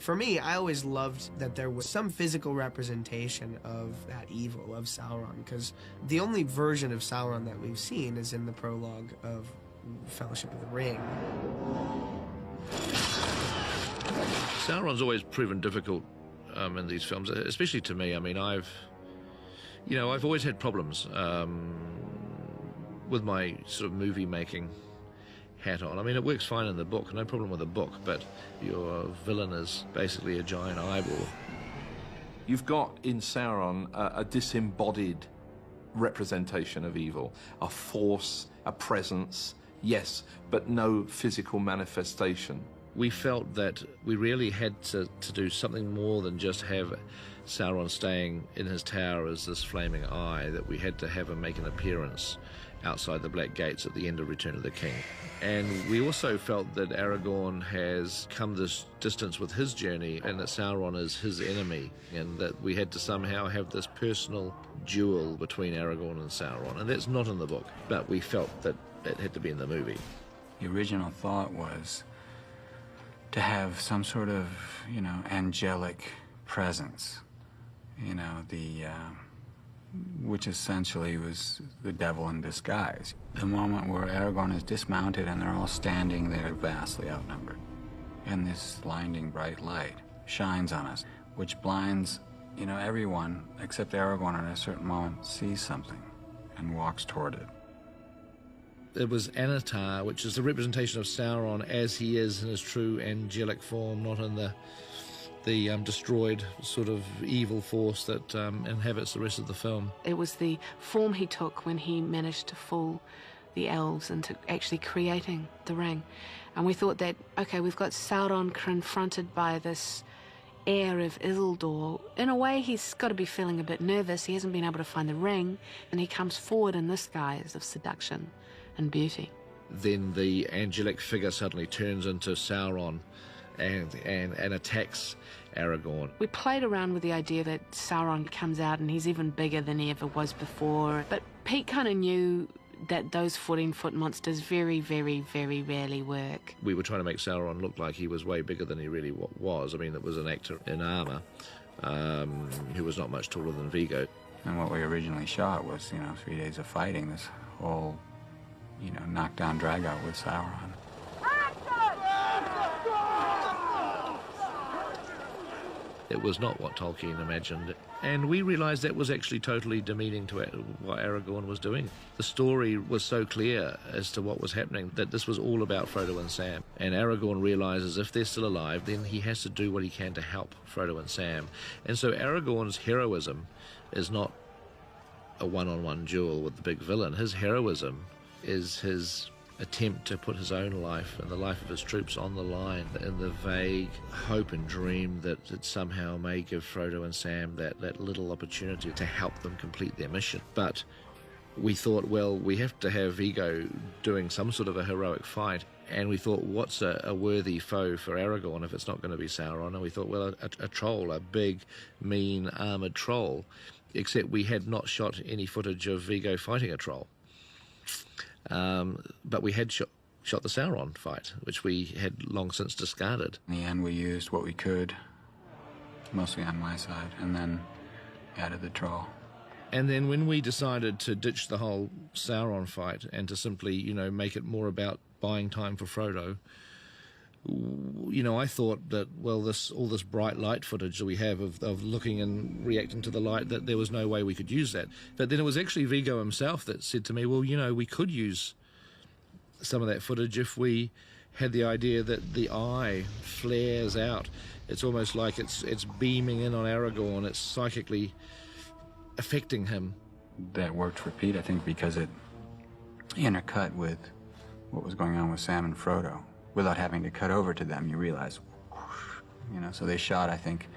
For me, I always loved that there was some physical representation of that evil, of Sauron, because the only version of Sauron that we've seen is in the prologue of Fellowship of the Ring. Sauron's always proven difficult in these films, especially to me. I mean, I've always had problems with my sort of movie-making hat on. I mean, it works fine in the book, no problem with the book, but your villain is basically a giant eyeball. You've got in Sauron a disembodied representation of evil, a force, a presence, yes, but no physical manifestation. We felt that we really had to do something more than just have Sauron staying in his tower as this flaming eye, that we had to have him make an appearance outside the Black Gates at the end of Return of the King. And we also felt that Aragorn has come this distance with his journey and that Sauron is his enemy, and that we had to somehow have this personal duel between Aragorn and Sauron. And that's not in the book, but we felt that it had to be in the movie. The original thought was to have some sort of, angelic presence, which essentially was the devil in disguise. The moment where Aragorn is dismounted and they're all standing there vastly outnumbered, and this blinding bright light shines on us, which blinds, everyone except Aragorn at a certain moment sees something and walks toward it. It was Anatar, which is the representation of Sauron as he is in his true angelic form, not in the destroyed sort of evil force that inhabits the rest of the film. It was the form he took when he managed to fool the elves into actually creating the ring. And we thought that, okay, we've got Sauron confronted by this heir of Isildur. In a way, he's got to be feeling a bit nervous. He hasn't been able to find the ring, and he comes forward in this guise of seduction and beauty. Then the angelic figure suddenly turns into Sauron and attacks Aragorn. We played around with the idea that Sauron comes out and he's even bigger than he ever was before, but Pete kind of knew that those 14-foot monsters very, very, very rarely work. We were trying to make Sauron look like he was way bigger than he really was. I mean, it was an actor in armour who was not much taller than Viggo. And what we originally shot was, 3 days of fighting, this whole, knockdown drag-out with Sauron. It was not what Tolkien imagined. And we realised that was actually totally demeaning to what Aragorn was doing. The story was so clear as to what was happening that this was all about Frodo and Sam. And Aragorn realises if they're still alive, then he has to do what he can to help Frodo and Sam. And so Aragorn's heroism is not a one-on-one duel with the big villain. His heroism is his attempt to put his own life and the life of his troops on the line in the vague hope and dream that it somehow may give Frodo and Sam that little opportunity to help them complete their mission. But we thought, well, we have to have Viggo doing some sort of a heroic fight, and we thought, what's a worthy foe for Aragorn if it's not going to be Sauron? And we thought, well, a troll, a big, mean, armoured troll, except we had not shot any footage of Viggo fighting a troll. But we had shot the Sauron fight, which we had long since discarded. In the end, we used what we could, mostly on my side, and then added the troll. And then when we decided to ditch the whole Sauron fight and to simply, make it more about buying time for Frodo, I thought that, well, all this bright light footage that we have of looking and reacting to the light, that there was no way we could use that. But then it was actually Viggo himself that said to me, well, we could use some of that footage if we had the idea that the eye flares out. It's almost like it's beaming in on Aragorn. It's psychically affecting him. That worked for Pete, I think, because it intercut with what was going on with Sam and Frodo. Without having to cut over to them, you realize, whoosh, so they shot, I think,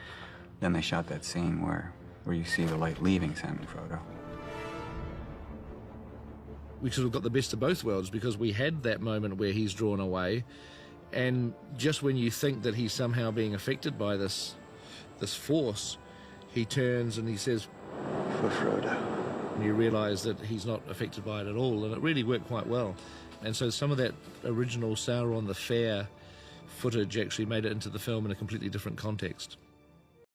then they shot that scene where you see the light leaving Sam and Frodo. We sort of got the best of both worlds, because we had that moment where he's drawn away, and just when you think that he's somehow being affected by this force, he turns and he says, "For Frodo." And you realise that he's not affected by it at all, and it really worked quite well. And so some of that original Sauron the Fair footage actually made it into the film in a completely different context.